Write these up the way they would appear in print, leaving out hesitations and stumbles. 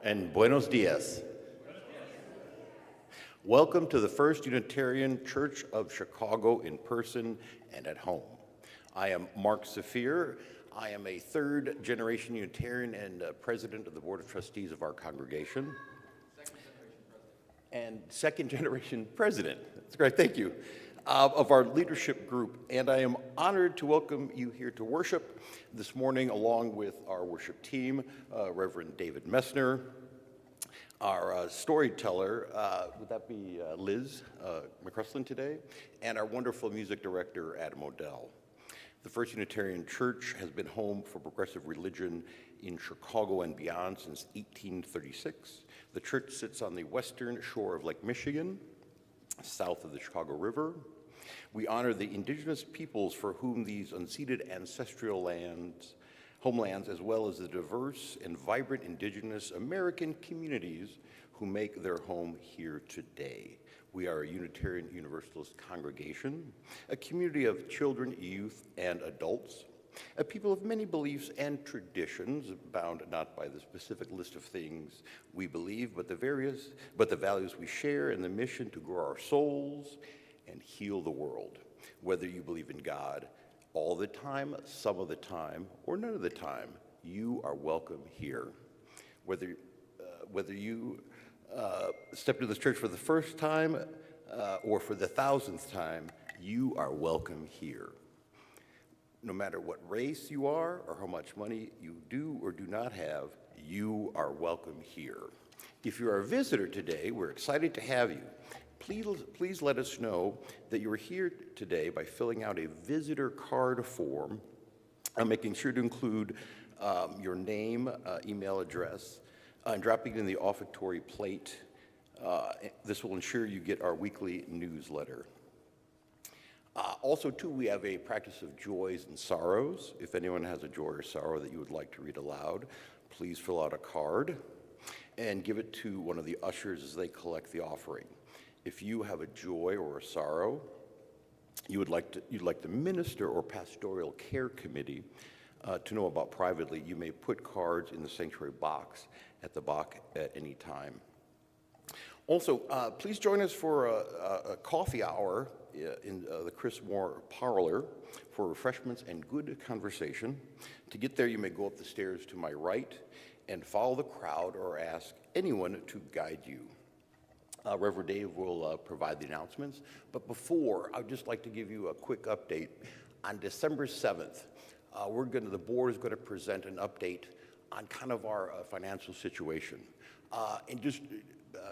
And buenos dias. Welcome to the First Unitarian Church of Chicago in person and at home. I am Mark Saphir. I am a third-generation Unitarian and president of the Board of Trustees of our congregation. Second-generation president. That's great, thank you. Of our leadership group, and I am honored to welcome you here to worship this morning along with our worship team, Reverend David Messner, our storyteller, would that be Liz McCrustlin today, and our wonderful music director, Adam Odell. The First Unitarian Church has been home for progressive religion in Chicago and beyond since 1836. The church sits on the western shore of Lake Michigan, south of the Chicago River. We honor the indigenous peoples for whom these unceded ancestral homelands, as well as the diverse and vibrant indigenous American communities who make their home here today. We are a Unitarian Universalist congregation, a community of children, youth, and adults, a people of many beliefs and traditions, bound not by the specific list of things we believe, but the values we share and the mission to grow our souls and heal the world. Whether you believe in God all the time, some of the time, or none of the time, you are welcome here. Whether you step into this church for the first time or for the 1,000th time, you are welcome here. No matter what race you are or how much money you do or do not have, you are welcome here. If you are a visitor today, we're excited to have you. Please let us know that you are here today by filling out a visitor card form, making sure to include your name, email address, and dropping it in the offertory plate. This will ensure you get our weekly newsletter. Also, too, we have a practice of joys and sorrows. If anyone has a joy or sorrow that you would like to read aloud, please fill out a card and give it to one of the ushers as they collect the offering. If you have a joy or a sorrow you'd like the minister or pastoral care committee to know about privately, you may put cards in the sanctuary box at the back at any time. Also, please join us for a coffee hour in the Chris Moore Parlor for refreshments and good conversation. To get there, you may go up the stairs to my right and follow the crowd or ask anyone to guide you. Reverend Dave will provide the announcements, but before, I'd just like to give you a quick update. On December 7th, the board is going to present an update on kind of our financial situation and just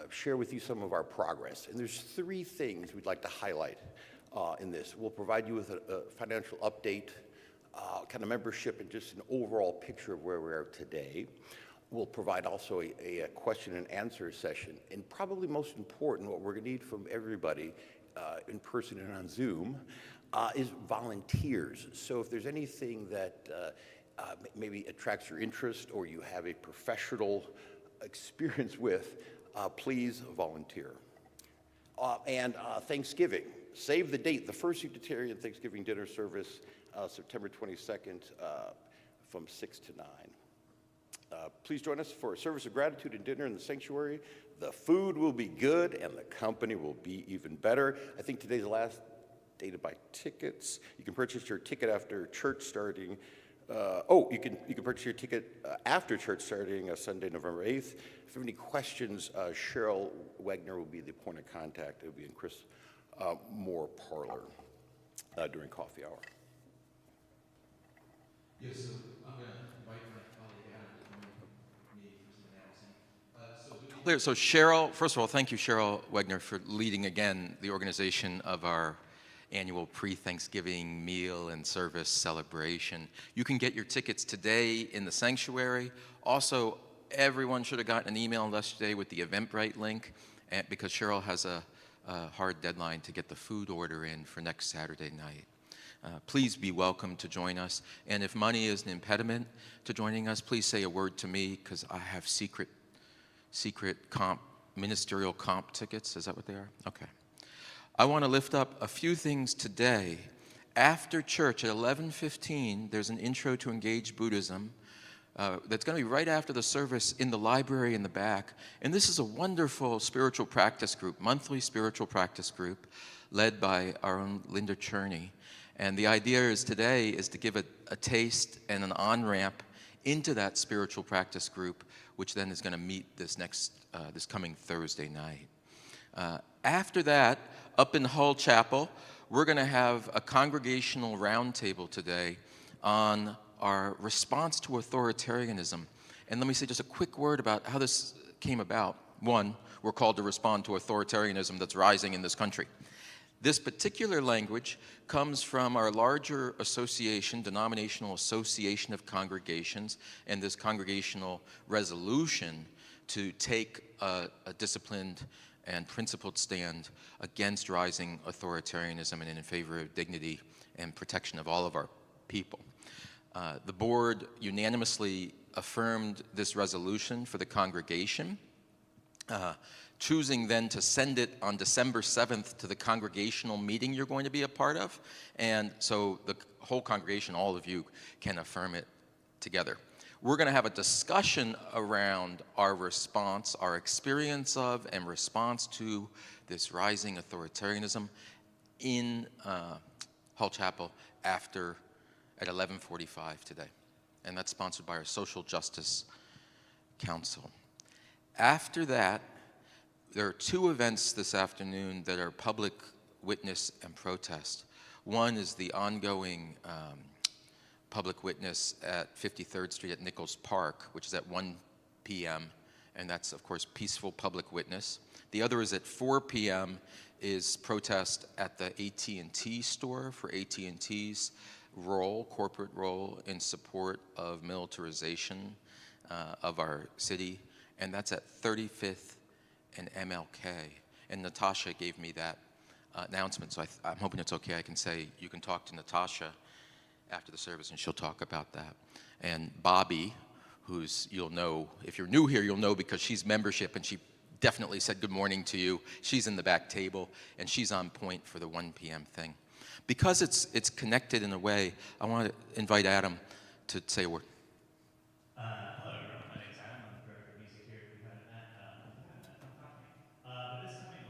share with you some of our progress. And there's 3 things we'd like to highlight in this. We'll provide you with a financial update, kind of membership, and just an overall picture of where we are today. We'll provide also a question and answer session. And probably most important, what we're going to need from everybody in person and on Zoom is volunteers. So if there's anything that maybe attracts your interest or you have a professional experience with, please volunteer. And Thanksgiving, save the date, the first Unitarian Thanksgiving dinner service, September 22nd from 6 to 9. Please join us for a service of gratitude and dinner in the sanctuary. The food will be good and the company will be even better. I think today's the last day to buy tickets. You can purchase your ticket after church starting. You can purchase your ticket after church starting Sunday, November 8th. If you have any questions, Cheryl Wagner will be the point of contact. It will be in Chris Moore Parlor during coffee hour. Yes, so I'm going to invite my colleague Adam to join me for some announcing. So Cheryl, first of all, thank you, Cheryl Wagner, for leading again the organization of our annual pre-Thanksgiving meal and service celebration. You can get your tickets today in the sanctuary. Also, everyone should have gotten an email yesterday with the Eventbrite link because Cheryl has a hard deadline to get the food order in for next Saturday night. Please be welcome to join us. And if money is an impediment to joining us, please say a word to me because I have secret ministerial comp tickets. Is that what they are? Okay. I want to lift up a few things today. After church at 11:15, there's an intro to engage Buddhism that's going to be right after the service in the library in the back. And this is a wonderful spiritual practice group, monthly spiritual practice group, led by our own Linda Cherney. And the idea is today is to give a taste and an on-ramp into that spiritual practice group, which then is going to meet this coming Thursday night. After that, up in Hull Chapel, we're going to have a congregational roundtable today on our response to authoritarianism. And let me say just a quick word about how this came about. One, we're called to respond to authoritarianism that's rising in this country. This particular language comes from our larger association, denominational association of congregations, and this congregational resolution to take a disciplined and principled stand against rising authoritarianism and in favor of dignity and protection of all of our people. The board unanimously affirmed this resolution for the congregation, choosing then to send it on December 7th to the congregational meeting you're going to be a part of. And so the whole congregation, all of you, can affirm it together. We're going to have a discussion around our response, our experience of and response to this rising authoritarianism in Hull Chapel at 11:45 today. And that's sponsored by our Social Justice Council. After that, there are two events this afternoon that are public witness and protest. One is the ongoing public witness at 53rd Street at Nichols Park, which is at 1 p.m., and that's, of course, peaceful public witness. The other is at 4 p.m., is protest at the AT&T store for AT&T's corporate role in support of militarization of our city, and that's at 35th and MLK. And Natasha gave me that announcement, so I'm hoping it's okay. I can say you can talk to Natasha after the service, and she'll talk about that. And Bobby, you'll know, if you're new here, you'll know because she's membership, and she definitely said good morning to you. She's in the back table, and she's on point for the 1 p.m. thing. Because it's connected in a way, I want to invite Adam to say a word. Hello, everyone. My name's Adam. I'm the director of music here. If we haven't met, come talk to me. But this coming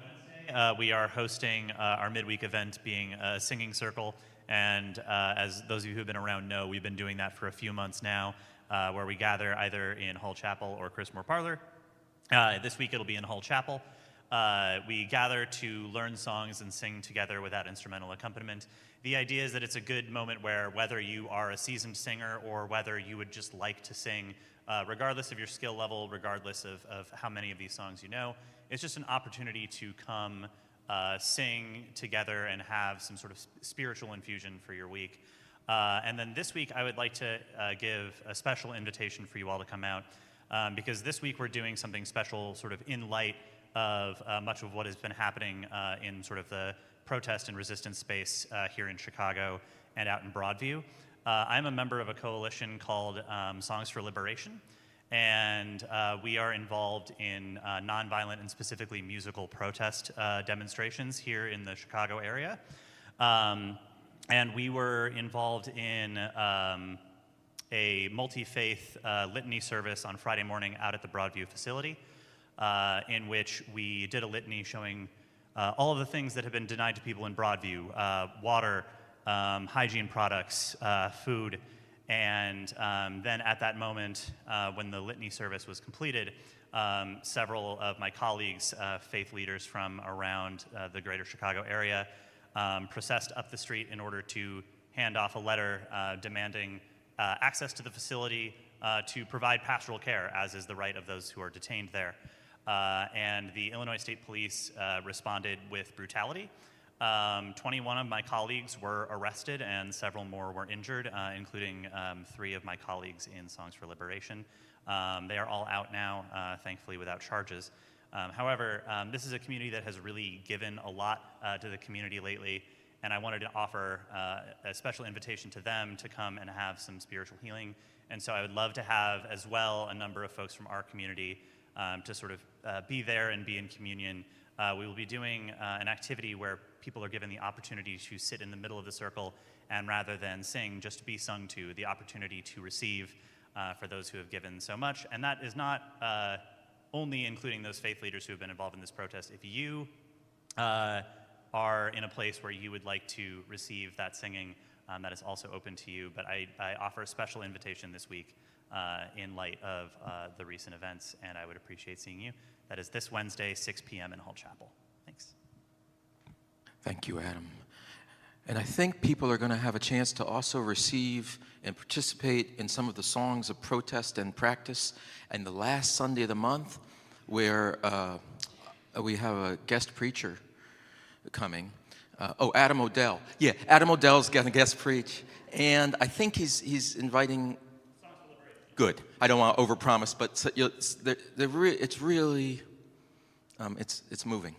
Wednesday, we are hosting our midweek event, being a singing circle. And as those of you who've been around know, we've been doing that for a few months now, where we gather either in Hull Chapel or Chrismore Parlor. This week it'll be in Hull Chapel. We gather to learn songs and sing together without instrumental accompaniment. The idea is that it's a good moment where whether you are a seasoned singer or whether you would just like to sing, regardless of your skill level, regardless of how many of these songs you know, it's just an opportunity to come sing together and have some sort of spiritual infusion for your week. And then this week, I would like to give a special invitation for you all to come out, because this week we're doing something special sort of in light of much of what has been happening in sort of the protest and resistance space here in Chicago and out in Broadview. I'm a member of a coalition called Songs for Liberation, and we are involved in nonviolent and specifically musical protest demonstrations here in the Chicago area. And we were involved in a multi-faith litany service on Friday morning out at the Broadview facility, in which we did a litany showing all of the things that have been denied to people in Broadview: water, hygiene products, food. And then at that moment, when the litany service was completed, several of my colleagues, faith leaders from around the greater Chicago area, processed up the street in order to hand off a letter demanding access to the facility to provide pastoral care, as is the right of those who are detained there. And the Illinois State Police responded with brutality. 21 of my colleagues were arrested and several more were injured, including 3 of my colleagues in Songs for Liberation. They are all out now, thankfully without charges. However, this is a community that has really given a lot to the community lately, and I wanted to offer a special invitation to them to come and have some spiritual healing. And so I would love to have as well a number of folks from our community to sort of be there and be in communion. We will be doing an activity where people are given the opportunity to sit in the middle of the circle and rather than sing, just be sung to, the opportunity to receive for those who have given so much. And that is not only including those faith leaders who have been involved in this protest. If you are in a place where you would like to receive that singing, that is also open to you. But I offer a special invitation this week in light of the recent events, and I would appreciate seeing you. That is this Wednesday, 6 p.m. in Hall Chapel. Thanks. Thank you, Adam. And I think people are going to have a chance to also receive and participate in some of the songs of protest and practice. And the last Sunday of the month, where we have a guest preacher coming. Adam Odell. Yeah, Adam Odell's going to guest preach. And I think he's inviting... Good. I don't want to overpromise, but it's really, it's moving.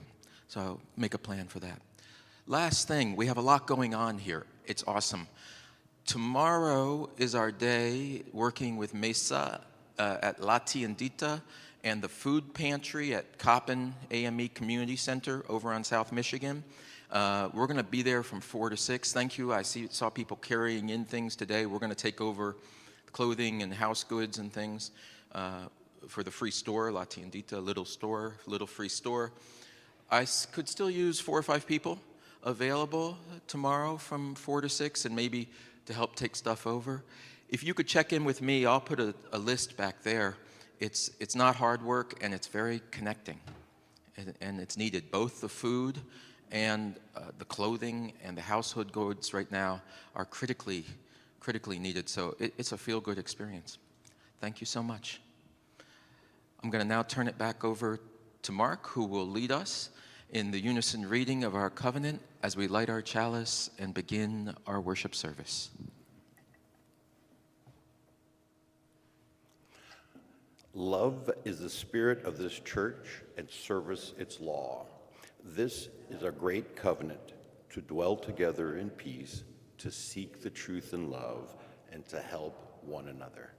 So make a plan for that. Last thing, we have a lot going on here. It's awesome. Tomorrow is our day working with Mesa at La Tiendita and the food pantry at Coppin AME Community Center over on South Michigan. We're going to be there from 4 to 6. Thank you. I saw people carrying in things today. We're going to take over clothing and house goods and things for the free store, La Tiendita, little free store. I could still use 4 or 5 people available tomorrow from 4 to 6 and maybe to help take stuff over. If you could check in with me, I'll put a list back there. It's not hard work and it's very connecting and it's needed. Both the food and the clothing and the household goods right now are critically needed, so it's a feel-good experience. Thank you so much. I'm going to now turn it back over to Mark, who will lead us in the unison reading of our covenant as we light our chalice and begin our worship service. Love is the spirit of this church and service its law. This is our great covenant, to dwell together in peace, to seek the truth in love, and to help one another.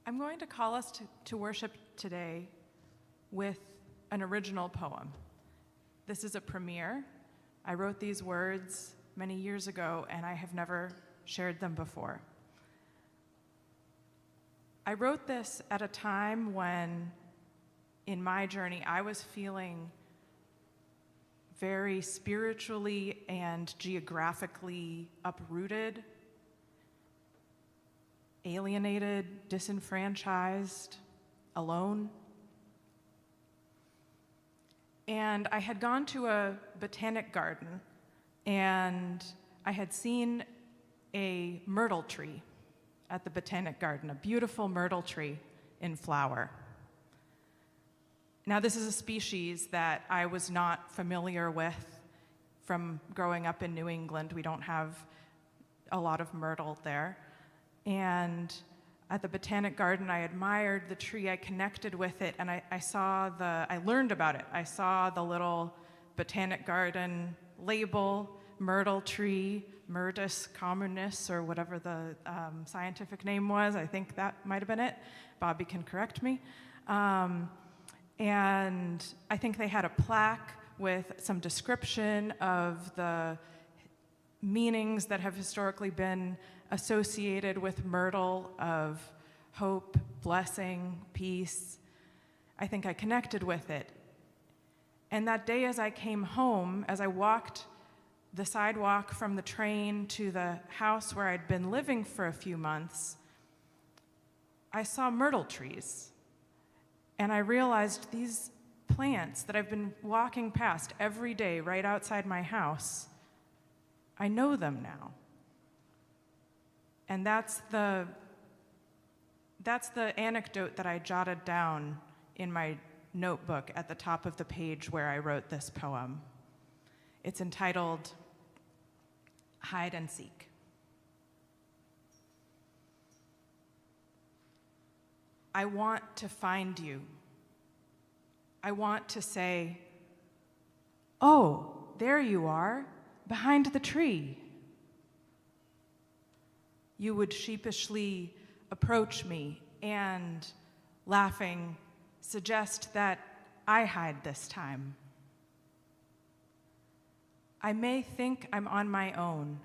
I'm going to call us to worship today with an original poem. This is a premiere. I wrote these words many years ago, and I have never shared them before. I wrote this at a time when, in my journey, I was feeling very spiritually and geographically uprooted, alienated, disenfranchised, alone. And I had gone to a botanic garden, and I had seen a myrtle tree at the botanic garden, a beautiful myrtle tree in flower. Now, this is a species that I was not familiar with from growing up in New England. We don't have a lot of myrtle there. And at the botanic garden, I admired the tree, I connected with it, and I learned about it. I saw the little botanic garden label, myrtle tree, Myrtus communis, or whatever the scientific name was. I think that might have been it. Bobby can correct me. And I think they had a plaque with some description of the meanings that have historically been associated with myrtle, of hope, blessing, peace. I think I connected with it. And that day as I came home, as I walked the sidewalk from the train to the house where I'd been living for a few months, I saw myrtle trees. And I realized these plants that I've been walking past every day right outside my house, I know them now. And that's the anecdote that I jotted down in my notebook at the top of the page where I wrote this poem. It's entitled Hide and Seek. I want to find you. I want to say, oh, there you are, behind the tree. You would sheepishly approach me and, laughing, suggest that I hide this time. I may think I'm on my own,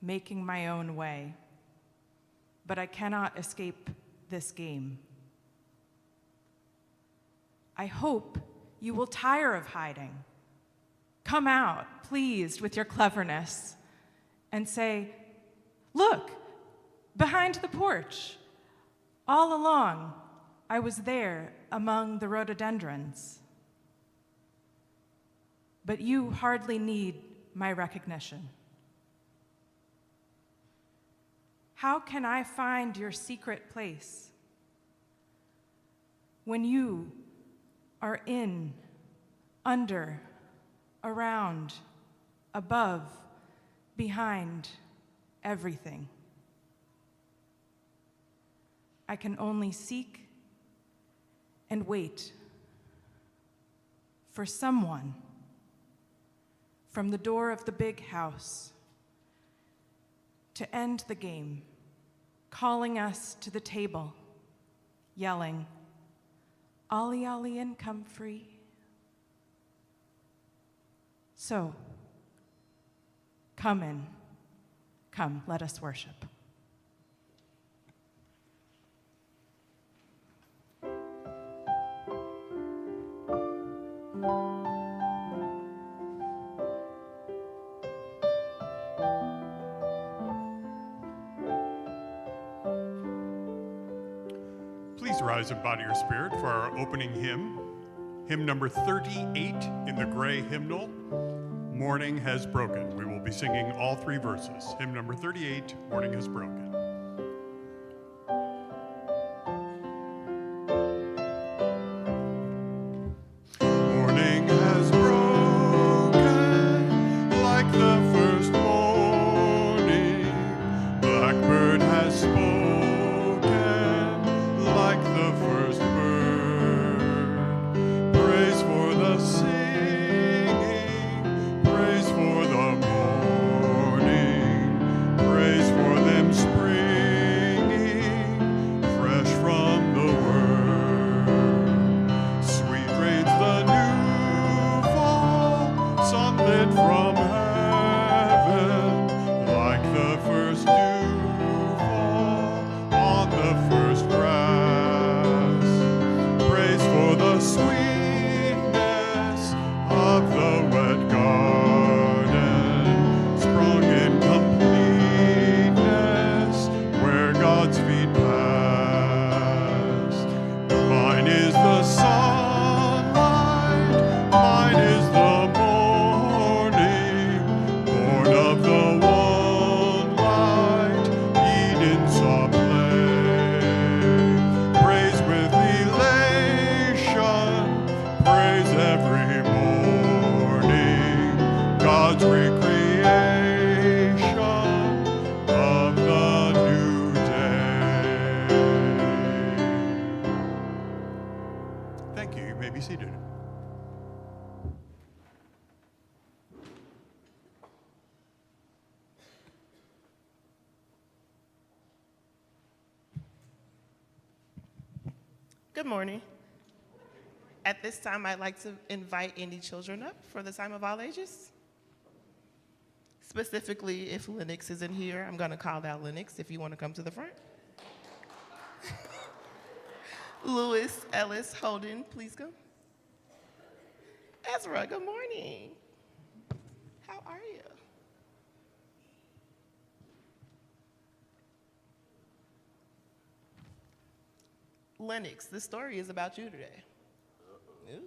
making my own way, but I cannot escape this game. I hope you will tire of hiding. Come out, pleased with your cleverness, and say, look, behind the porch. All along, I was there among the rhododendrons. But you hardly need my recognition. How can I find your secret place when you are in, under, around, above, behind everything? I can only seek and wait for someone from the door of the big house to end the game, calling us to the table, yelling, "Ollie, Ollie, and come free." So, come in, come, let us worship. Please rise and body your spirit for our opening hymn, hymn number 38 in the gray hymnal, Morning Has Broken. We will be singing all three verses. Hymn number 38, Morning Has Broken. Morning has broken like the first morning. Blackbird has spoken like the first bird. Praise for the singing, praise for the morning, praise for them spring. Good morning. At this time, I'd like to invite any children up for the time of all ages. Specifically, if Lennox isn't here, I'm going to call out Lennox if you want to come to the front. Lewis, Ellis, Holden, please come. Ezra, good morning. How are you? Lennox, the story is about you today. Ooh.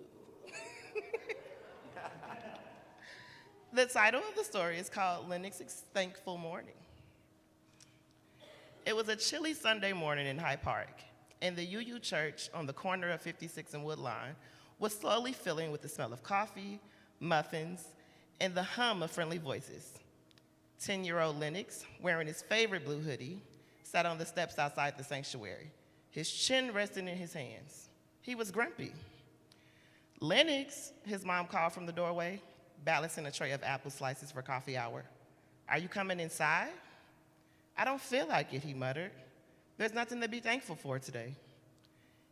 The title of the story is called Lennox's Thankful Morning. It was a chilly Sunday morning in Hyde Park, and the UU Church on the corner of 56 and Woodline was slowly filling with the smell of coffee, muffins, and the hum of friendly voices. 10-year-old Lennox, wearing his favorite blue hoodie, sat on the steps outside the sanctuary, his chin resting in his hands. He was grumpy. Lennox, his mom called from the doorway, balancing a tray of apple slices for coffee hour. Are you coming inside? I don't feel like it, he muttered. There's nothing to be thankful for today.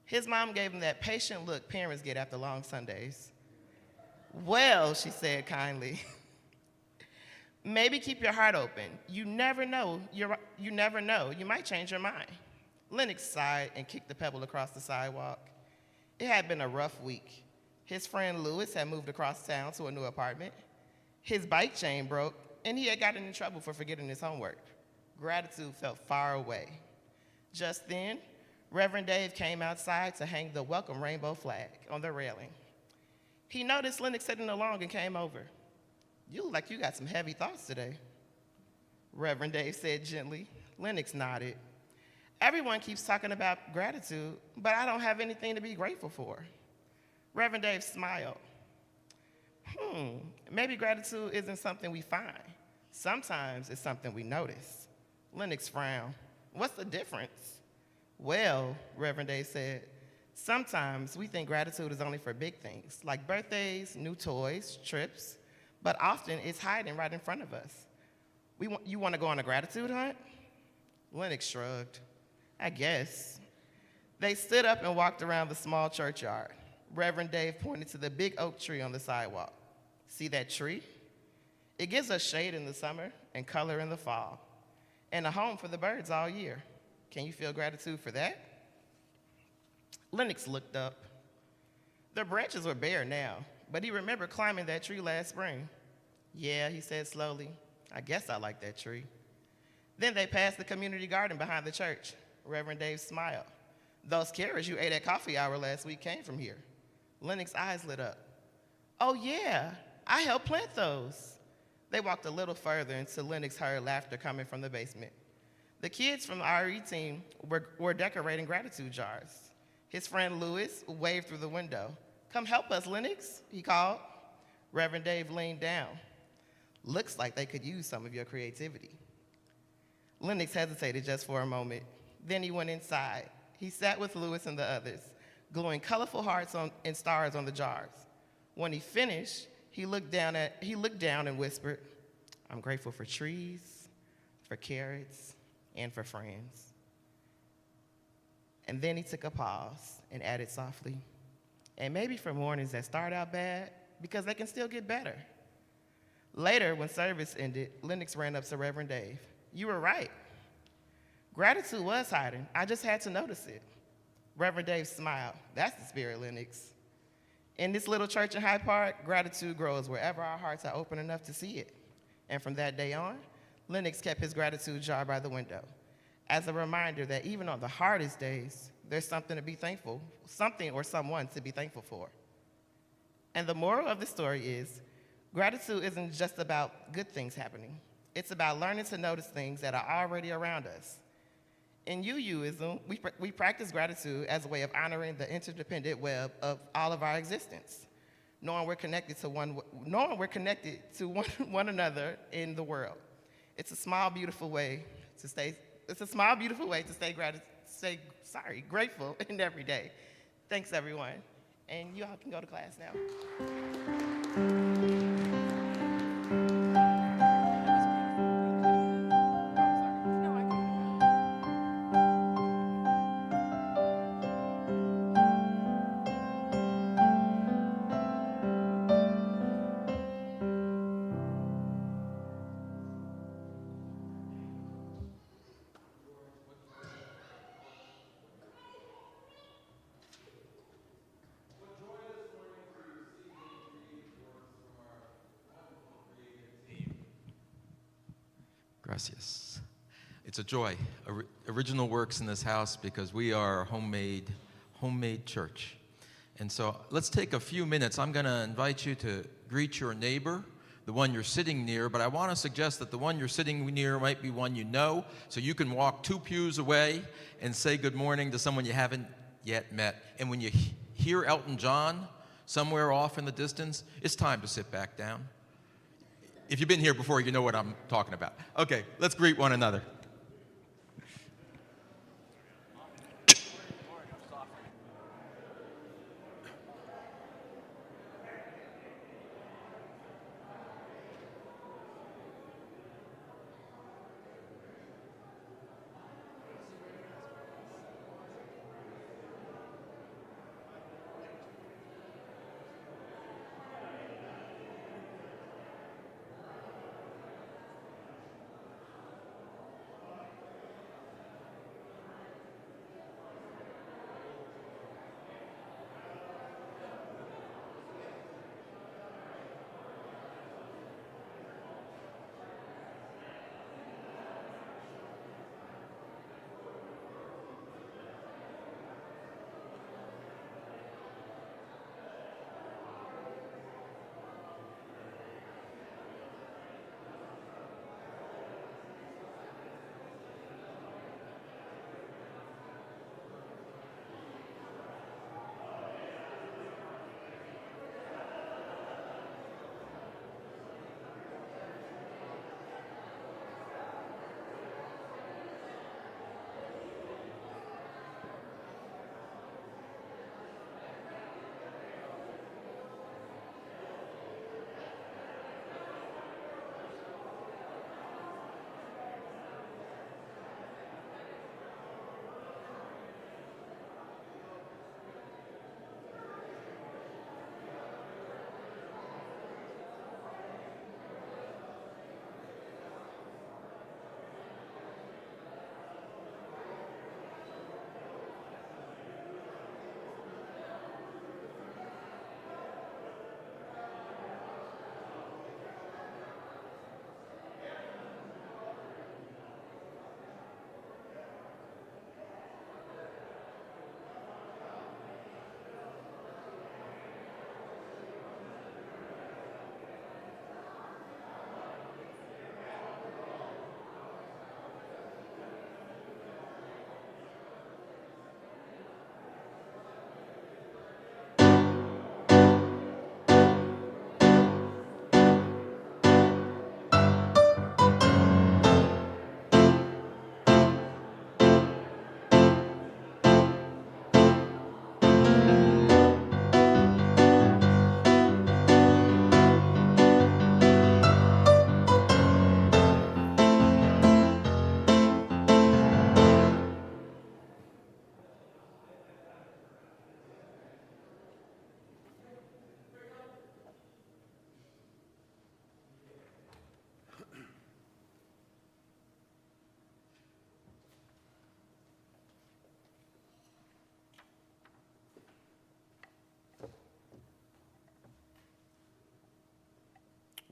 His mom gave him that patient look parents get after long Sundays. Well, she said kindly, maybe keep your heart open. You never know. You never know. You might change your mind. Lennox sighed and kicked the pebble across the sidewalk. It had been a rough week. His friend Lewis had moved across town to a new apartment. His bike chain broke, and he had gotten in trouble for forgetting his homework. Gratitude felt far away. Just then, Reverend Dave came outside to hang the welcome rainbow flag on the railing. He noticed Lennox sitting along and came over. You look like you got some heavy thoughts today. Reverend Dave said gently. Lennox nodded. Everyone keeps talking about gratitude, but I don't have anything to be grateful for. Reverend Dave smiled. Maybe gratitude isn't something we find. Sometimes it's something we notice. Lennox frowned. What's the difference? Well, Reverend Dave said, sometimes we think gratitude is only for big things, like birthdays, new toys, trips, but often it's hiding right in front of us. You want to go on a gratitude hunt? Lennox shrugged. I guess. They stood up and walked around the small churchyard. Reverend Dave pointed to the big oak tree on the sidewalk. See that tree? It gives us shade in the summer and color in the fall, and a home for the birds all year. Can you feel gratitude for that? Lennox looked up. The branches were bare now, but he remembered climbing that tree last spring. Yeah, he said slowly, I guess I like that tree. Then they passed the community garden behind the church. Reverend Dave smiled. Those carrots you ate at coffee hour last week came from here. Lennox's eyes lit up. Oh yeah, I helped plant those. They walked a little further until Lennox heard laughter coming from the basement. The kids from the RE team were decorating gratitude jars. His friend Lewis waved through the window. Come help us, Lennox, he called. Reverend Dave leaned down. Looks like they could use some of your creativity. Lennox hesitated just for a moment. Then he went inside. He sat with Lewis and the others, gluing colorful hearts and stars on the jars. When he finished, he looked down and whispered, I'm grateful for trees, for carrots, and for friends. And then he took a pause and added softly, and maybe for mornings that start out bad, because they can still get better. Later, when service ended, Lennox ran up to Reverend Dave. You were right. Gratitude was hiding. I just had to notice it. Reverend Dave smiled. That's the spirit, Lennox. In this little church in Hyde Park, gratitude grows wherever our hearts are open enough to see it. And from that day on, Lennox kept his gratitude jar by the window as a reminder that even on the hardest days, there's something to be thankful, something or someone to be thankful for. And the moral of the story is, gratitude isn't just about good things happening. It's about learning to notice things that are already around us. In UUism, we practice gratitude as a way of honoring the interdependent web of all of our existence, knowing we're connected to one another in the world. It's a small, beautiful way to stay grateful in every day. Thanks, everyone. And you all can go to class now. Gracias. It's a joy. Original works in this house because we are a homemade church. And so let's take a few minutes. I'm going to invite you to greet your neighbor, the one you're sitting near, but I want to suggest that the one you're sitting near might be one you know, so you can walk 2 pews away and say good morning to someone you haven't yet met. And when you hear Elton John somewhere off in the distance, it's time to sit back down. If you've been here before, you know what I'm talking about. Okay, let's greet one another.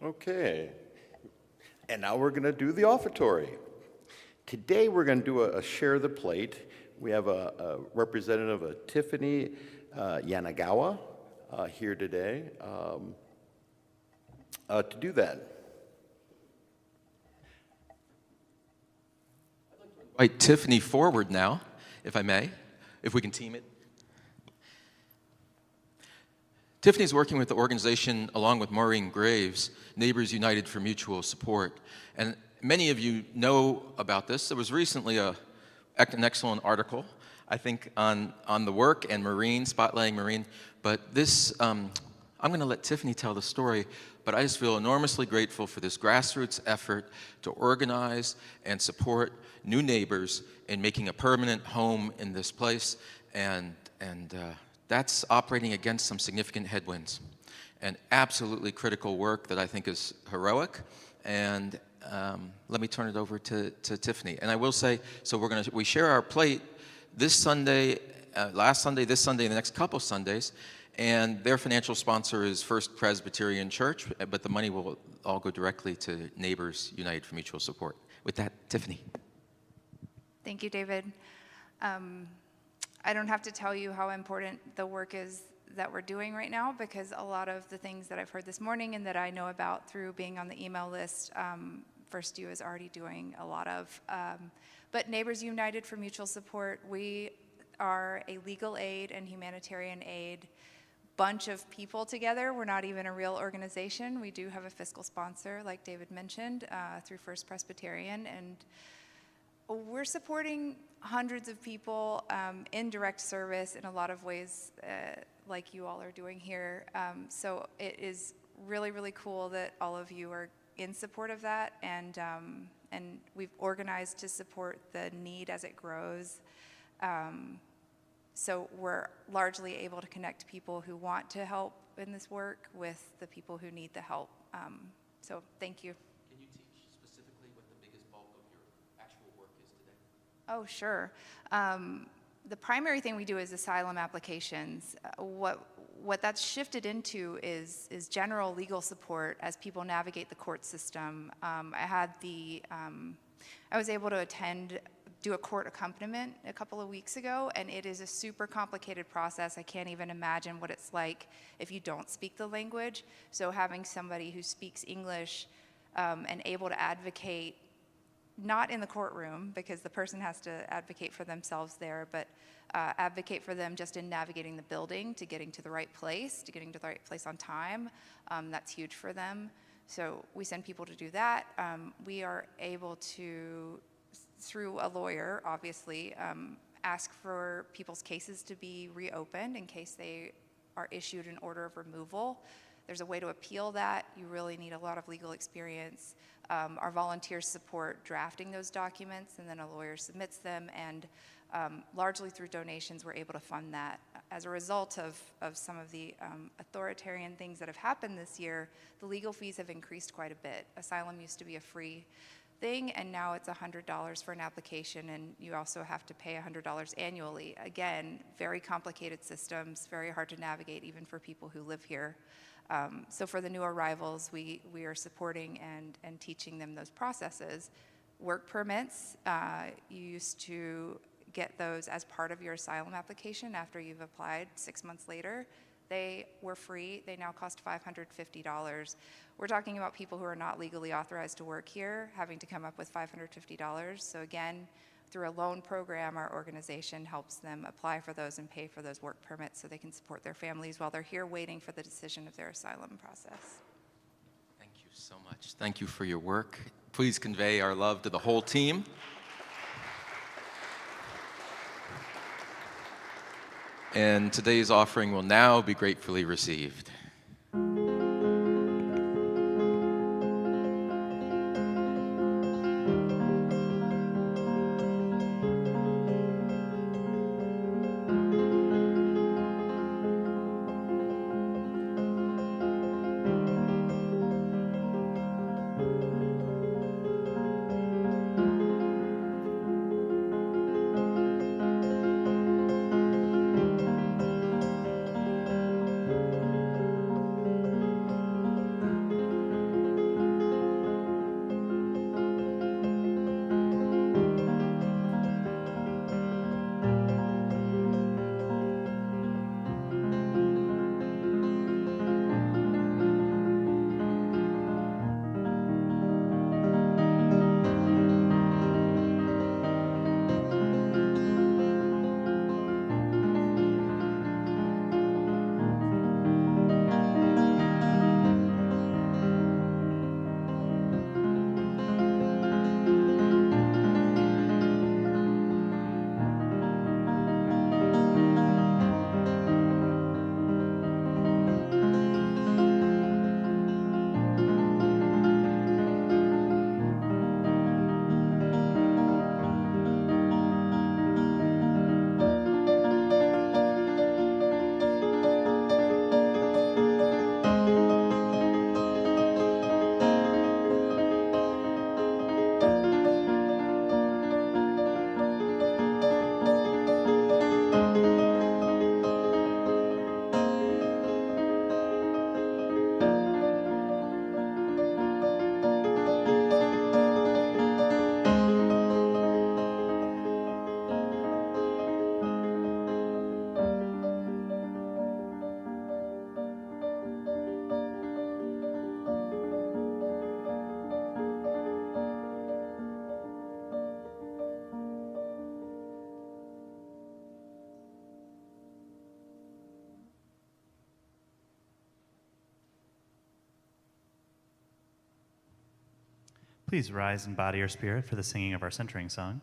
Okay, and now we're going to do the offertory. Today we're going to do a share the plate. We have a representative of Tiffany Yanagawa here today to do that. Invite Tiffany forward now, if I may, if we can team it. Tiffany's working with the organization, along with Maureen Graves, Neighbors United for Mutual Support. And many of you know about this. There was recently an excellent article, I think, on the work and Maureen, spotlighting Maureen. But this, I'm going to let Tiffany tell the story, but I just feel enormously grateful for this grassroots effort to organize and support new neighbors in making a permanent home in this place. And that's operating against some significant headwinds and absolutely critical work that I think is heroic. And let me turn it over to Tiffany. And I will say, so we share our plate this Sunday, last Sunday, this Sunday, and the next couple Sundays. And their financial sponsor is First Presbyterian Church, but the money will all go directly to Neighbors United for Mutual Support. With that, Tiffany. Thank you, David. I don't have to tell you how important the work is that we're doing right now, because a lot of the things that I've heard this morning and that I know about through being on the email list, First U is already doing a lot of. But Neighbors United for Mutual Support, we are a legal aid and humanitarian aid bunch of people together. We're not even a real organization. We do have a fiscal sponsor, like David mentioned, through First Presbyterian, and we're supporting hundreds of people in direct service in a lot of ways, like you all are doing here. So it is really, really cool that all of you are in support of that, and we've organized to support the need as it grows. So we're largely able to connect people who want to help in this work with the people who need the help. So thank you. Can you teach specifically what the biggest bulk of your actual work is today? Oh, sure. The primary thing we do is asylum applications. What that's shifted into is general legal support as people navigate the court system. I was able to do a court accompaniment a couple of weeks ago, and it is a super complicated process. I can't even imagine what it's like if you don't speak the language. So having somebody who speaks English and able to advocate, not in the courtroom, because the person has to advocate for themselves there, but advocate for them just in navigating the building to getting to the right place, on time. That's huge for them. So we send people to do that. We are able to, through a lawyer, obviously, ask for people's cases to be reopened in case they are issued an order of removal. There's a way to appeal that. You really need a lot of legal experience. Our volunteers support drafting those documents, and then a lawyer submits them, and largely through donations, we're able to fund that. As a result of some of the authoritarian things that have happened this year, the legal fees have increased quite a bit. Asylum used to be a free thing, and now it's $100 for an application, and you also have to pay $100 annually. Again, very complicated systems, very hard to navigate even for people who live here. So for the new arrivals, we are supporting and teaching them those processes. Work permits, you used to get those as part of your asylum application after you've applied 6 months later. They were free. They now cost $550. We're talking about people who are not legally authorized to work here, having to come up with $550. So again, through a loan program, our organization helps them apply for those and pay for those work permits so they can support their families while they're here waiting for the decision of their asylum process. Thank you so much. Thank you for your work. Please convey our love to the whole team. And today's offering will now be gratefully received. Please rise and body your spirit for the singing of our centering song.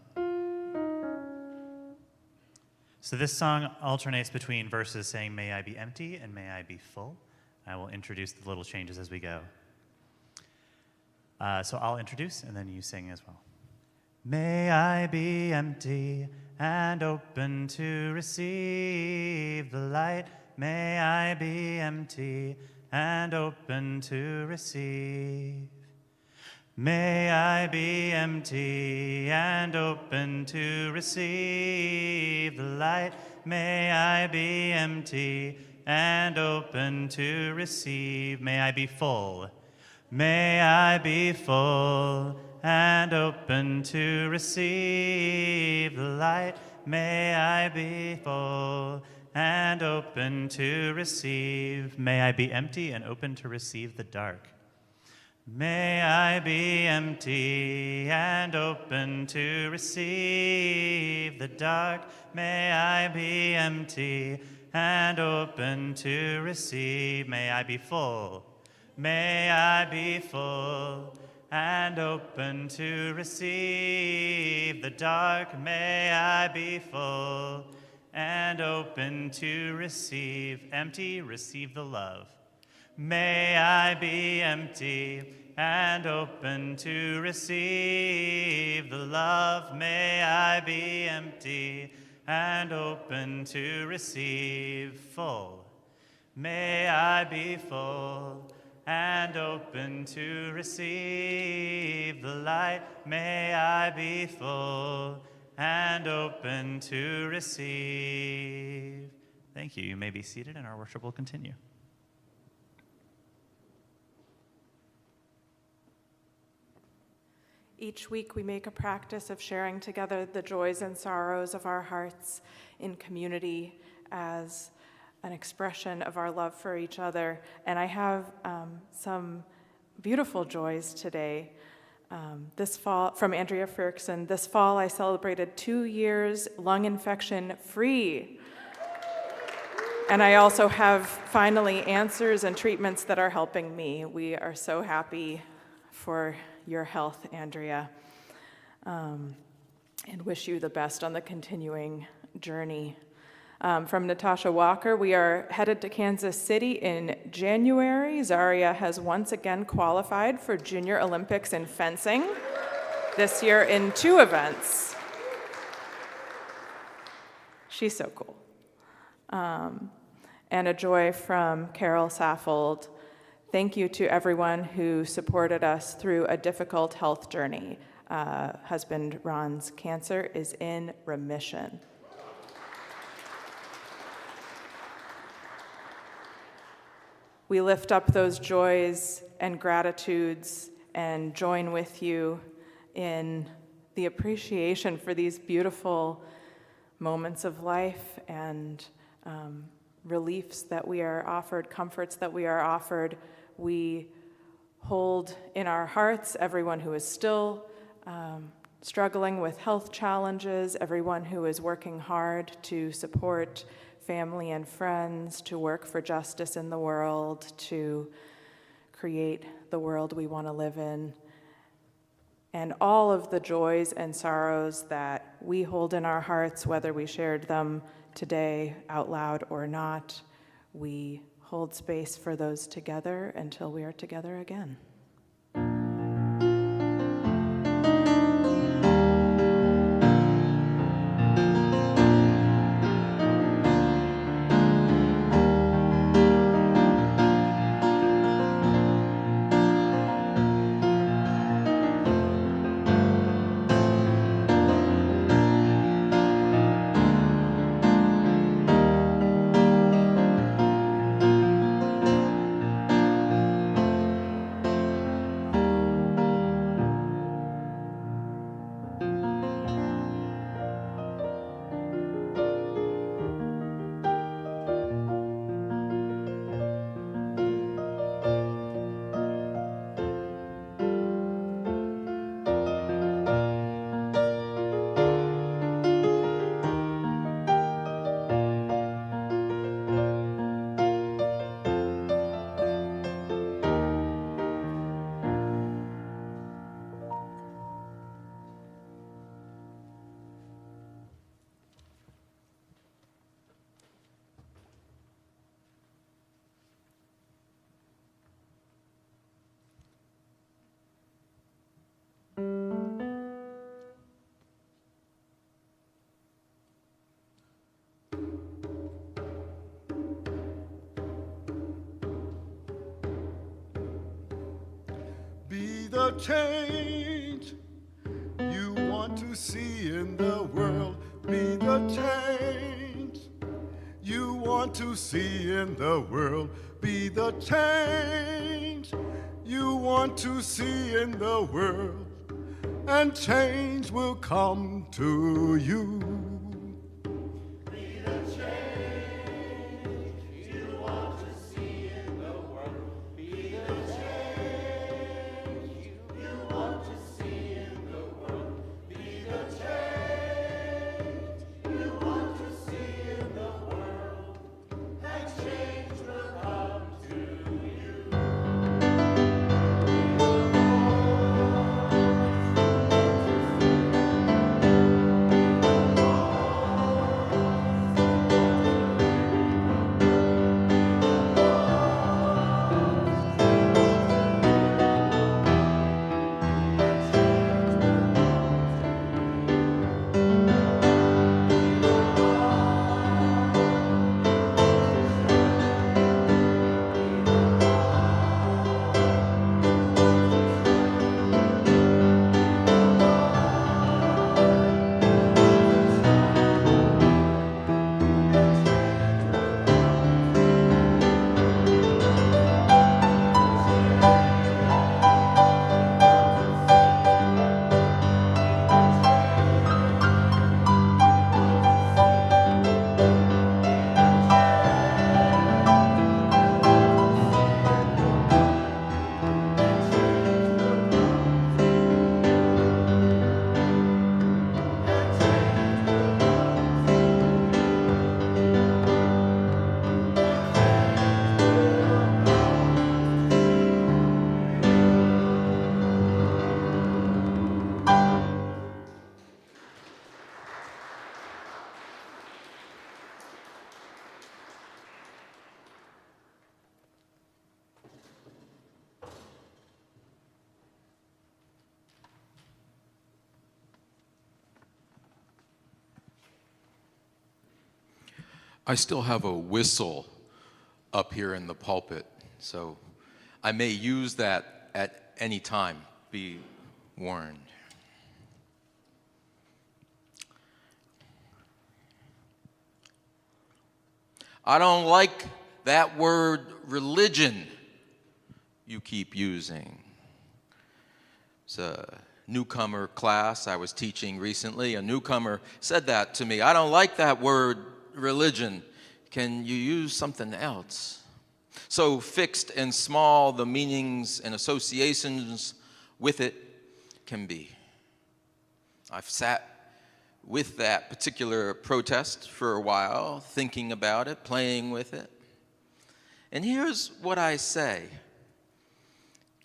So this song alternates between verses saying, "May I be empty" and "May I be full." I will introduce the little changes as we go. So I'll introduce, and then you sing as well. May I be empty and open to receive the light. May I be empty and open to receive. May I be empty and open to receive the light. May I be empty and open to receive. May I be full. May I be full and open to receive the light. May I be full and open to receive. May I be empty and open to receive the dark. May I be empty and open to receive the dark. May I be empty and open to receive. May I be full. May I be full and open to receive the dark. May I be full and open to receive. Empty, receive the love. May I be empty and open to receive the love. May I be empty and open to receive full. May I be full and open to receive the light. May I be full and open to receive. Thank you. You may be seated and our worship will continue. Each week we make a practice of sharing together the joys and sorrows of our hearts in community as an expression of our love for each other. And I have some beautiful joys today. This fall, from Andrea Ferguson, this fall I celebrated 2 years lung infection free. And I also have finally answers and treatments that are helping me. We are so happy for your health, Andrea, and wish you the best on the continuing journey. From Natasha Walker, we are headed to Kansas City in January. Zaria has once again qualified for Junior Olympics in fencing, this year in 2 events. She's so cool. And a joy from Carol Saffold. Thank you to everyone who supported us through a difficult health journey. Husband Ron's cancer is in remission. We lift up those joys and gratitudes and join with you in the appreciation for these beautiful moments of life and reliefs that we are offered, comforts that we are offered. We hold in our hearts everyone who is still struggling with health challenges, everyone who is working hard to support family and friends, to work for justice in the world, to create the world we want to live in, and all of the joys and sorrows that we hold in our hearts, whether we shared them today out loud or not. We hold space for those together until we are together again. change you want to see in the world. Be the change you want to see in the world. Be the change you want to see in the world, and change will come to you. I still have a whistle up here in the pulpit, so I may use that at any time. Be warned. I don't like that word religion you keep using. It's a newcomer class I was teaching recently. A newcomer said that to me. I don't like that word religion. Can you use something else? So fixed and small the meanings and associations with it can be. I've sat with that particular protest for a while, thinking about it, playing with it. And here's what I say.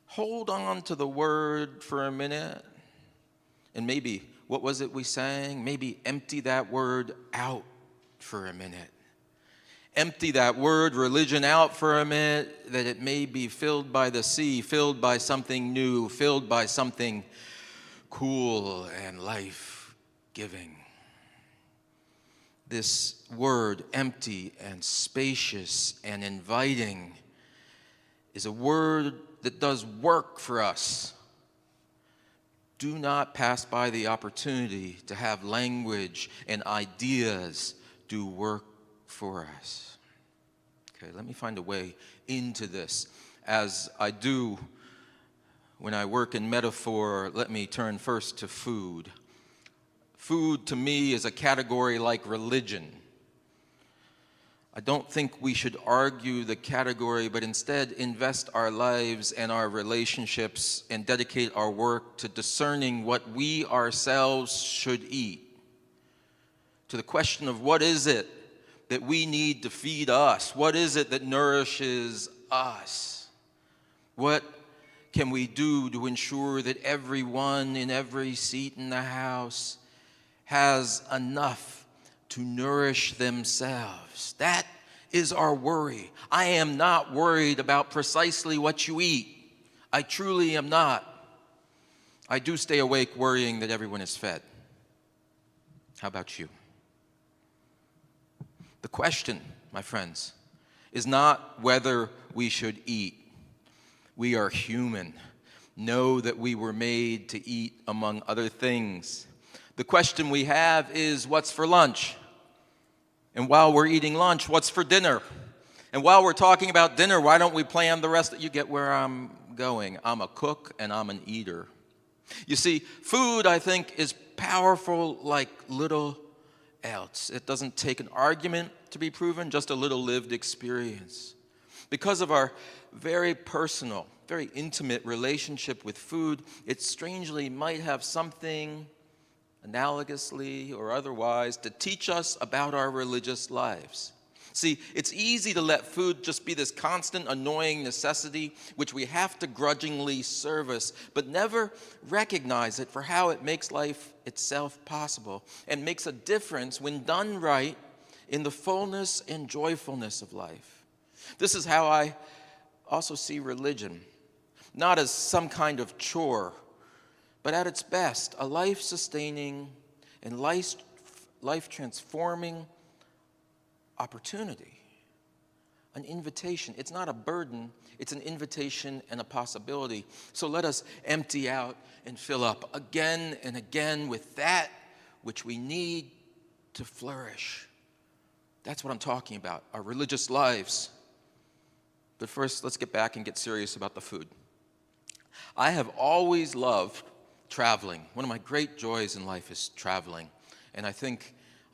Hold on to the word for a minute, and maybe, what was it we sang? Maybe empty that word out for a minute. Empty that word religion out for a minute, that it may be filled by the sea, filled by something new, filled by something cool and life-giving. This word, empty and spacious and inviting, is a word that does work for us. Do not pass by the opportunity to have language and ideas do work for us. Okay, let me find a way into this. As I do when I work in metaphor, let me turn first to food. Food to me is a category like religion. I don't think we should argue the category, but instead invest our lives and our relationships and dedicate our work to discerning what we ourselves should eat. To the question of what is it that we need to feed us? What is it that nourishes us? What can we do to ensure that everyone in every seat in the house has enough to nourish themselves? That is our worry. I am not worried about precisely what you eat. I truly am not. I do stay awake worrying that everyone is fed. How about you? The question, my friends, is not whether we should eat. We are human. know that we were made to eat, among other things. The question we have is, what's for lunch? And while we're eating lunch, what's for dinner? And while we're talking about dinner, why don't we plan the rest? You get where I'm going. I'm a cook and I'm an eater. You see, food, I think, is powerful like little else. It doesn't take an argument to be proven, just a little lived experience. Because of our very personal, very intimate relationship with food, it strangely might have something analogously or otherwise to teach us about our religious lives. See, it's easy to let food just be this constant, annoying necessity which we have to grudgingly service, but never recognize it for how it makes life itself possible and makes a difference when done right in the fullness and joyfulness of life. This is how I also see religion, not as some kind of chore, but at its best, a life-sustaining and life-transforming opportunity, an invitation. It's not a burden, it's an invitation and a possibility. So let us empty out and fill up again and again with that which we need to flourish. That's what I'm talking about, our religious lives. But first, let's get back and get serious about the food. I have always loved traveling. One of my great joys in life is traveling. And I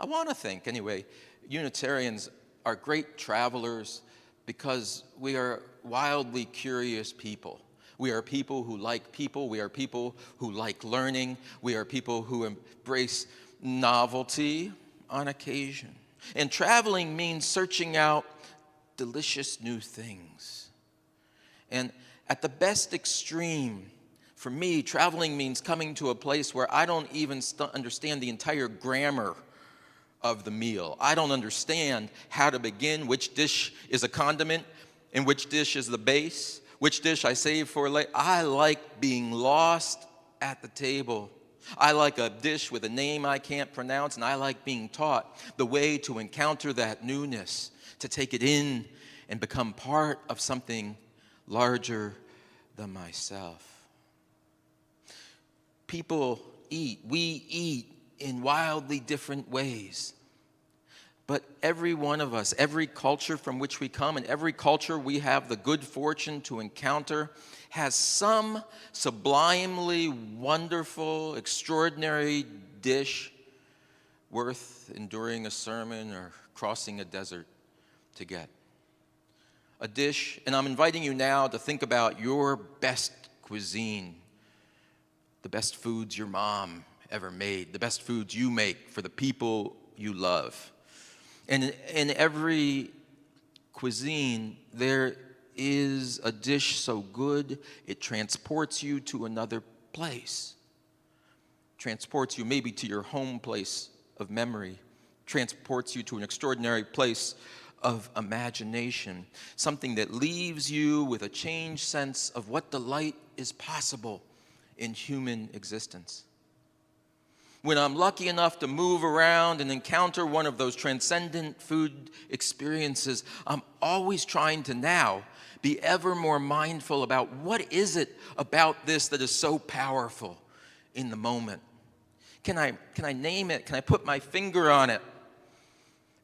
want to think anyway, Unitarians are great travelers because we are wildly curious people. We are people who like people. We are people who like learning. We are people who embrace novelty on occasion. And traveling means searching out delicious new things. And at the best extreme, for me, traveling means coming to a place where I don't even understand the entire grammar of the meal. I don't understand how to begin, which dish is a condiment, and which dish is the base, which dish I save for later. I like being lost at the table. I like a dish with a name I can't pronounce, and I like being taught the way to encounter that newness, to take it in and become part of something larger than myself. People eat. We eat in wildly different ways. But every one of us, every culture from which we come, and every culture we have the good fortune to encounter, has some sublimely wonderful, extraordinary dish worth enduring a sermon or crossing a desert to get. A dish, and I'm inviting you now to think about your best cuisine, the best foods your mom ever made, the best foods you make for the people you love. And in every cuisine, there is a dish so good it transports you to another place. Transports you maybe to your home place of memory. Transports you to an extraordinary place of imagination. Something that leaves you with a changed sense of what delight is possible in human existence. When I'm lucky enough to move around and encounter one of those transcendent food experiences, I'm always trying to now be ever more mindful about what is it about this that is so powerful in the moment. Can I name it? Can I put my finger on it?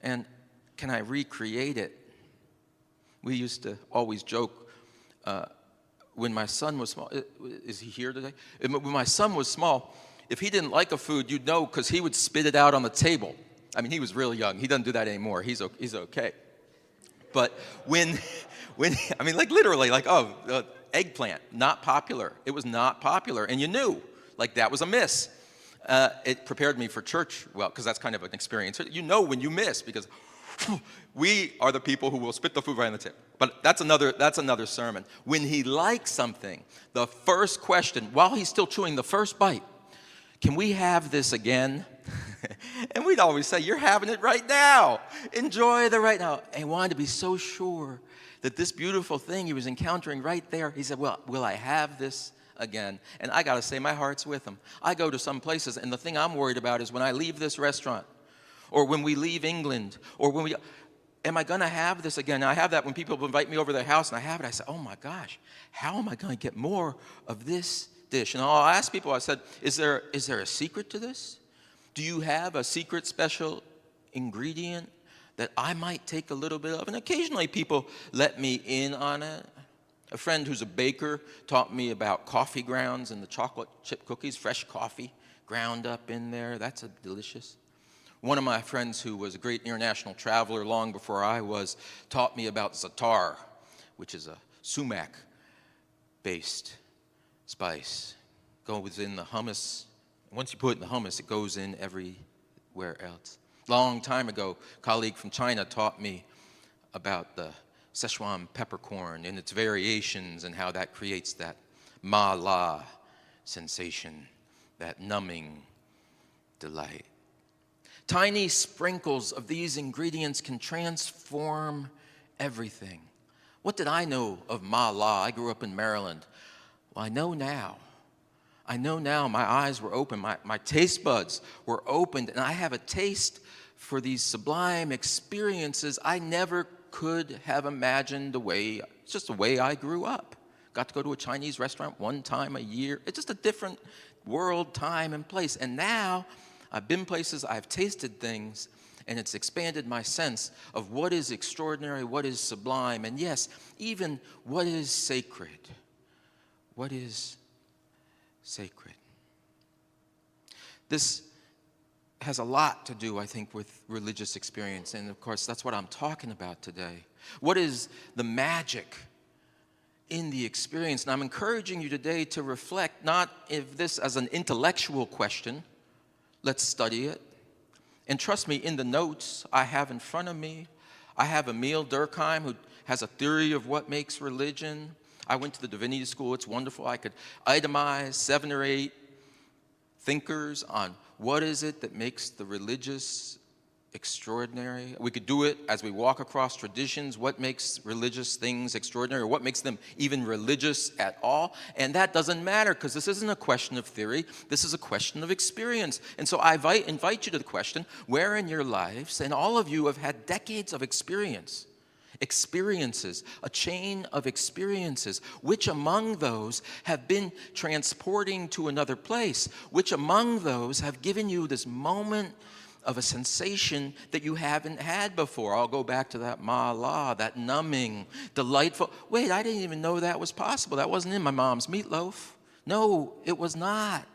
And can I recreate it? We used to always joke when my son was small. Is he here today? When my son was small, if he didn't like a food, you'd know because he would spit it out on the table. I mean, he was really young. He doesn't do that anymore. He's okay. But when I mean, like literally, like, eggplant, not popular. It was not popular, and you knew, like that was a miss. It prepared me for church, well, because that's kind of an experience. You know when you miss, because we are the people who will spit the food right on the table. But that's another sermon. When he likes something, the first question, while he's still chewing the first bite, can we have this again? And we'd always say, you're having it right now. Enjoy the right now. And he wanted to be so sure that this beautiful thing he was encountering right there, he said, well, will I have this again? And I got to say, my heart's with him. I go to some places, and the thing I'm worried about is when I leave this restaurant, or when we leave England, or when am I going to have this again? I have that when people invite me over to their house and I have it. I say, oh my gosh, how am I going to get more of this dish? And I'll ask people, I said, is there a secret to this? Do you have a secret special ingredient that I might take a little bit of? And occasionally people let me in on it. A friend who's a baker taught me about coffee grounds and the chocolate chip cookies, fresh coffee ground up in there. That's delicious. One of my friends who was a great international traveler long before I was taught me about za'atar, which is a sumac-based spice. Goes in the hummus. Once you put it in the hummus, it goes in everywhere else. Long time ago, a colleague from China taught me about the Szechuan peppercorn and its variations and how that creates that ma la sensation, that numbing delight. Tiny sprinkles of these ingredients can transform everything. What did I know of ma la? I grew up in Maryland. Well, I know now. My eyes were open, my taste buds were opened, and I have a taste for these sublime experiences I never could have imagined it's just the way I grew up. Got to go to a Chinese restaurant one time a year. It's just a different world, time, and place. And now I've been places, I've tasted things, and it's expanded my sense of what is extraordinary, what is sublime, and yes, even what is sacred. What is sacred? This has a lot to do, I think, with religious experience, and of course, that's what I'm talking about today. What is the magic in the experience? And I'm encouraging you today to reflect not if this as an intellectual question. Let's study it. And trust me, in the notes I have in front of me, I have Emil Durkheim, who has a theory of what makes religion. I went to the divinity school. It's wonderful. I could itemize 7 or 8 thinkers on what is it that makes the religious extraordinary. We could do it as we walk across traditions. What makes religious things extraordinary, or what makes them even religious at all? And that doesn't matter, because this isn't a question of theory. This is a question of experience. And so I invite you to the question, where in your lives, and all of you have had decades of experiences, a chain of experiences, which among those have been transporting to another place, which among those have given you this moment of a sensation that you haven't had before. I'll go back to that ma la, that numbing, delightful. Wait, I didn't even know that was possible. That wasn't in my mom's meatloaf. No, it was not.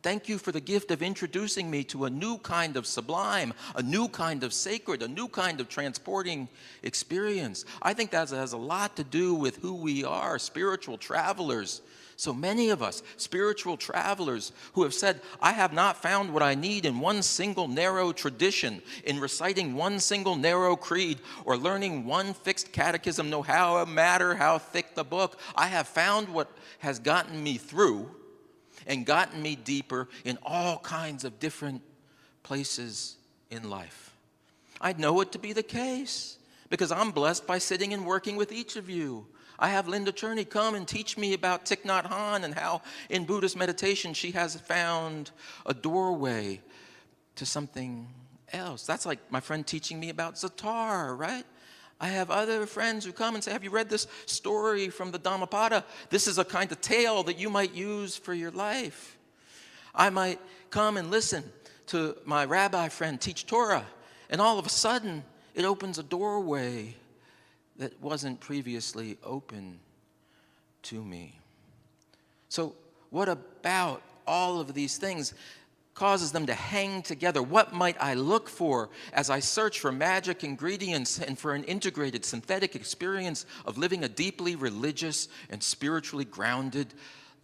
Thank you for the gift of introducing me to a new kind of sublime, a new kind of sacred, a new kind of transporting experience. I think that has a lot to do with who we are, spiritual travelers. So many of us, spiritual travelers, who have said, I have not found what I need in one single narrow tradition, in reciting one single narrow creed, or learning one fixed catechism, no matter how thick the book. I have found what has gotten me through and gotten me deeper in all kinds of different places in life. I know it to be the case because I'm blessed by sitting and working with each of you. I have Linda Cherney come and teach me about Thich Nhat Hanh and how in Buddhist meditation she has found a doorway to something else. That's like my friend teaching me about za'atar, right? I have other friends who come and say, have you read this story from the Dhammapada? This is a kind of tale that you might use for your life. I might come and listen to my rabbi friend teach Torah, and all of a sudden it opens a doorway that wasn't previously open to me. So what about all of these things causes them to hang together? What might I look for as I search for magic ingredients and for an integrated synthetic experience of living a deeply religious and spiritually grounded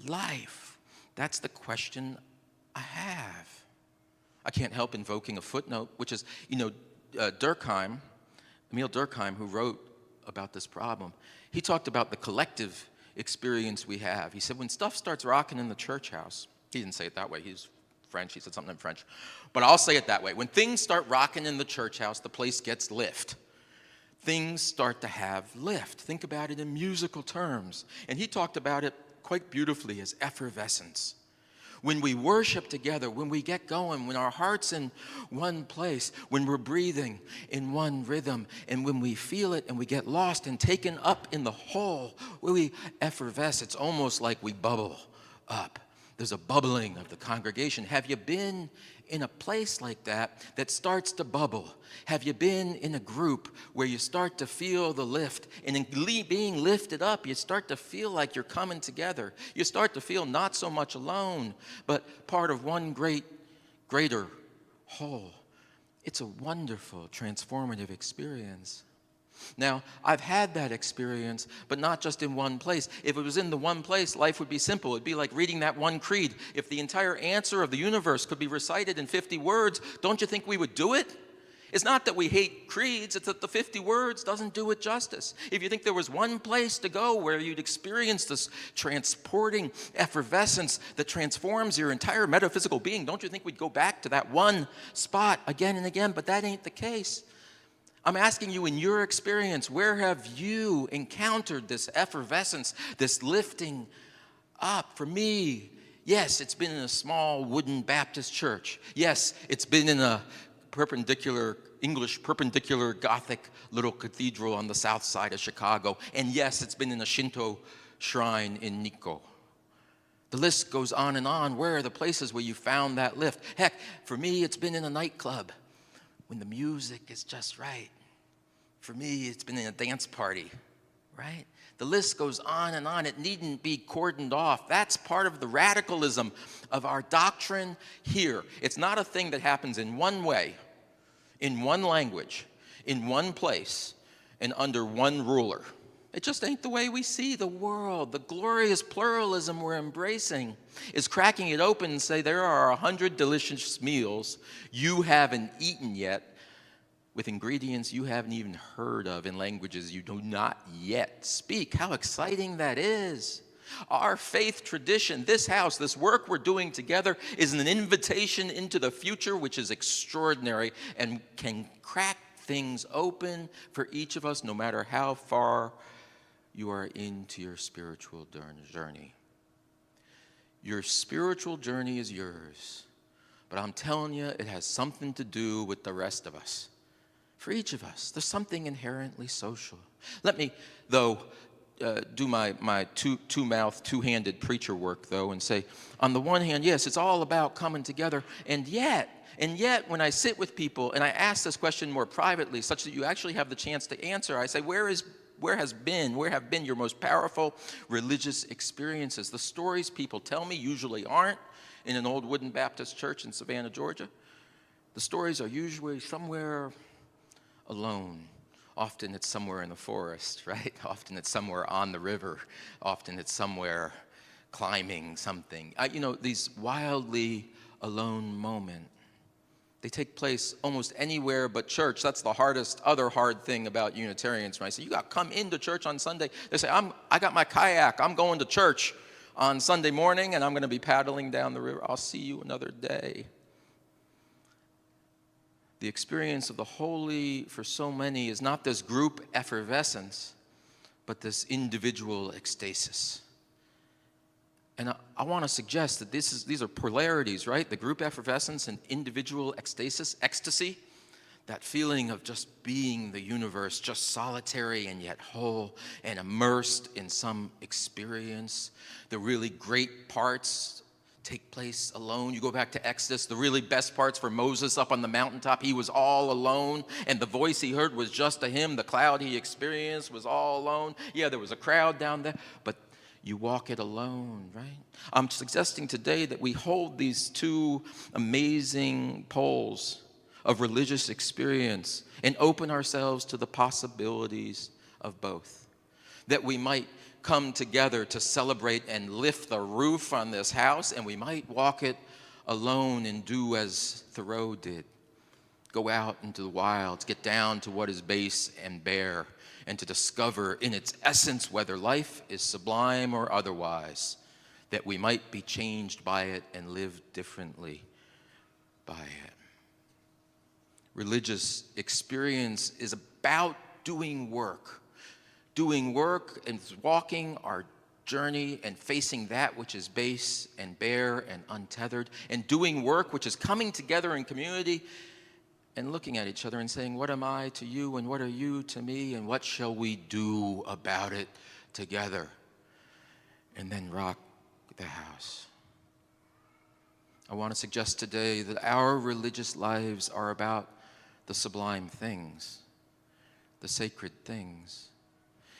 life? That's the question I have. I can't help invoking a footnote, which is, Durkheim, Emil Durkheim, who wrote about this problem, he talked about the collective experience we have. He said, when stuff starts rocking in the church house, he didn't say it that way, he's French, he said something in French, but I'll say it that way. When things start rocking in the church house, the place gets lift. Things start to have lift. Think about it in musical terms. And he talked about it quite beautifully as effervescence. When we worship together, when we get going, when our heart's in one place, when we're breathing in one rhythm, and when we feel it and we get lost and taken up in the whole, when we effervesce, it's almost like we bubble up. There's a bubbling of the congregation. Have you been in a place like that that starts to bubble? Have you been in a group where you start to feel the lift, and in being lifted up, you start to feel like you're coming together? You start to feel not so much alone, but part of one greater whole. It's a wonderful, transformative experience. Now, I've had that experience, but not just in one place. If it was in the one place, life would be simple. It'd be like reading that one creed. If the entire answer of the universe could be recited in 50 words, don't you think we would do it? It's not that we hate creeds, it's that the 50 words doesn't do it justice. If you think there was one place to go where you'd experience this transporting effervescence that transforms your entire metaphysical being, don't you think we'd go back to that one spot again and again? But that ain't the case. I'm asking you, in your experience, where have you encountered this effervescence, this lifting up? For me, yes, it's been in a small wooden Baptist church. Yes, it's been in a English perpendicular Gothic little cathedral on the south side of Chicago. And yes, it's been in a Shinto shrine in Nikko. The list goes on and on. Where are the places where you found that lift? Heck, for me, it's been in a nightclub when the music is just right. For me, it's been in a dance party, right? The list goes on and on. It needn't be cordoned off. That's part of the radicalism of our doctrine here. It's not a thing that happens in one way, in one language, in one place, and under one ruler. It just ain't the way we see the world. The glorious pluralism we're embracing is cracking it open and say there are 100 delicious meals you haven't eaten yet with ingredients you haven't even heard of in languages you do not yet speak. How exciting that is. Our faith tradition, this house, this work we're doing together is an invitation into the future, which is extraordinary and can crack things open for each of us, no matter how far you are into your spiritual journey. Your spiritual journey is yours, but I'm telling you, it has something to do with the rest of us. For each of us, there's something inherently social. Let me, though, do my two-mouth, two-handed preacher work, though, and say, on the one hand, yes, it's all about coming together, and yet, when I sit with people and I ask this question more privately, such that you actually have the chance to answer, I say, where have been your most powerful religious experiences? The stories people tell me usually aren't in an old wooden Baptist church in Savannah, Georgia. The stories are usually somewhere alone. Often it's somewhere in the forest, right? Often it's somewhere on the river. Often it's somewhere climbing something. These wildly alone moments. They take place almost anywhere but church. That's the other hard thing about Unitarians. When I say, you got to come into church on Sunday, they say, I got my kayak. I'm going to church on Sunday morning, and I'm going to be paddling down the river. I'll see you another day. The experience of the holy for so many is not this group effervescence, but this individual ecstasis. And I want to suggest that these are polarities, right? The group effervescence and individual ecstasy, that feeling of just being the universe, just solitary and yet whole and immersed in some experience. The really great parts take place alone. You go back to Exodus, the really best parts for Moses up on the mountaintop, he was all alone, and the voice he heard was just to him. The cloud he experienced was all alone. Yeah, there was a crowd down there, but you walk it alone, right? I'm suggesting today that we hold these two amazing poles of religious experience and open ourselves to the possibilities of both. That we might come together to celebrate and lift the roof on this house, and we might walk it alone and do as Thoreau did. Go out into the wilds, get down to what is base and bare, and to discover in its essence whether life is sublime or otherwise, that we might be changed by it and live differently by it. Religious experience is about doing work and walking our journey and facing that which is base and bare and untethered, and doing work which is coming together in community and looking at each other and saying, what am I to you and what are you to me and what shall we do about it together? And then rock the house. I want to suggest today that our religious lives are about the sublime things, the sacred things.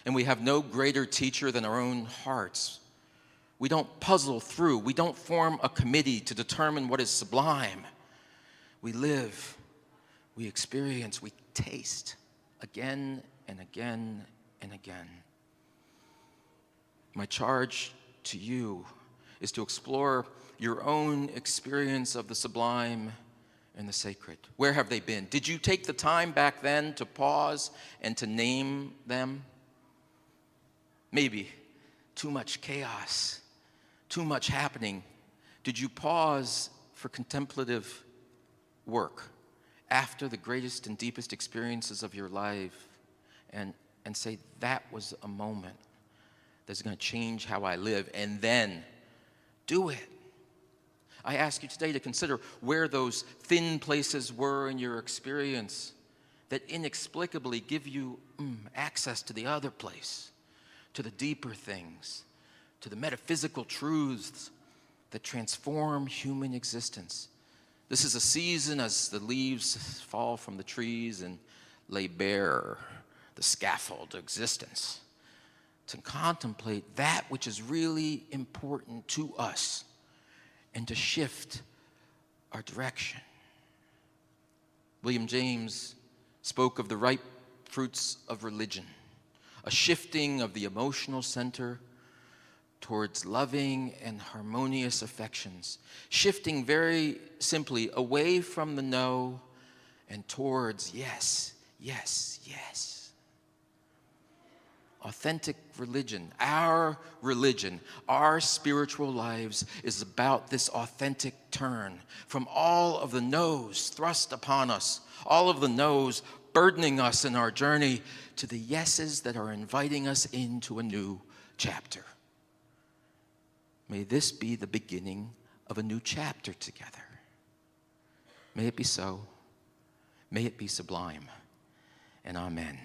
And we have no greater teacher than our own hearts. We don't puzzle through. We don't form a committee to determine what is sublime. We live, we experience, we taste again and again and again. My charge to you is to explore your own experience of the sublime and the sacred. Where have they been? Did you take the time back then to pause and to name them? Maybe too much chaos, too much happening. Did you pause for contemplative work after the greatest and deepest experiences of your life and say, that was a moment that's going to change how I live, and then do it? I ask you today to consider where those thin places were in your experience that inexplicably give you access to the other place, to the deeper things, to the metaphysical truths that transform human existence. This is a season as the leaves fall from the trees and lay bare the scaffold of existence, to contemplate that which is really important to us and to shift our direction. William James spoke of the ripe fruits of religion, a shifting of the emotional center towards loving and harmonious affections, shifting very simply away from the no and towards yes, yes, yes. Authentic religion, our spiritual lives is about this authentic turn from all of the no's thrust upon us, all of the no's burdening us in our journey, to the yeses that are inviting us into a new chapter. May this be the beginning of a new chapter together. May it be so. May it be sublime. And amen.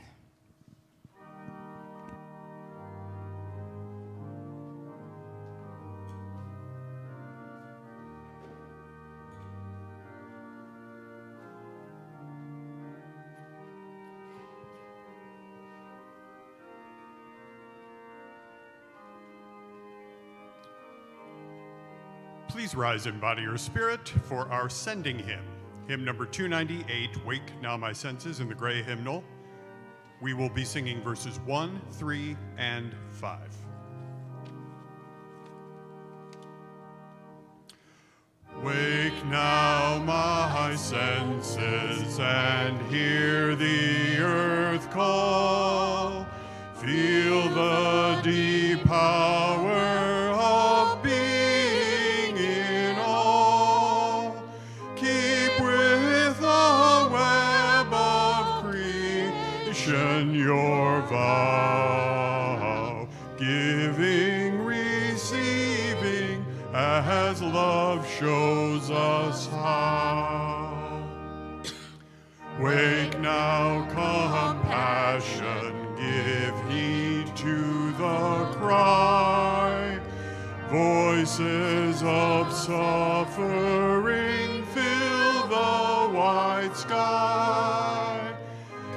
Please rise in body or spirit for our sending hymn. Hymn number 298, Wake Now My Senses, in the gray hymnal. We will be singing verses 1, 3, and 5. Wake now my senses and hear the earth call. Feel the deep power of being in all. Keep with a web of creation your vow, giving, receiving, as love shows us how. Wake now, compassion, give heed to the cry. Voices of suffering fill the wide sky.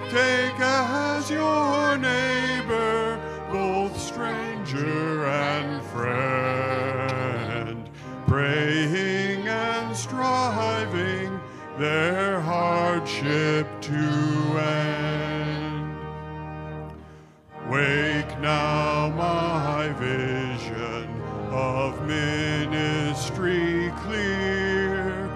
Take as your neighbor both stranger and friend, praying and striving their hardship to end. Wake now my vision of ministry clear,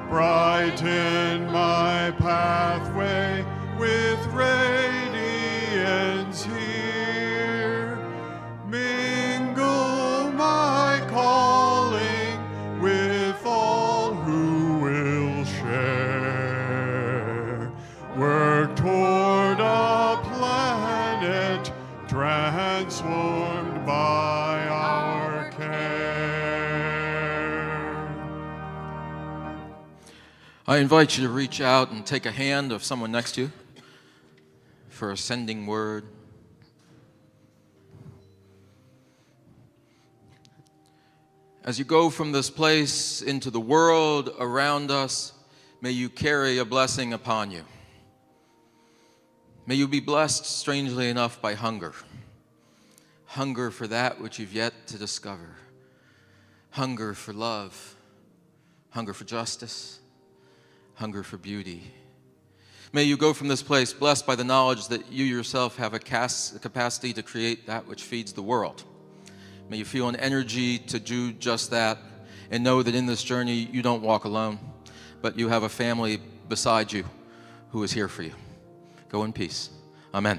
brighten my pathway with radiance here. Mingle my calling with all who will share. Work toward a planet transformed by I invite you to reach out and take a hand of someone next to you for a sending word. As you go from this place into the world around us, may you carry a blessing upon you. May you be blessed, strangely enough, by hunger. Hunger for that which you've yet to discover. Hunger for love. Hunger for justice. Hunger for beauty. May you go from this place blessed by the knowledge that you yourself have a capacity to create that which feeds the world. May you feel an energy to do just that, and know that in this journey you don't walk alone, but you have a family beside you who is here for you. Go in peace. Amen.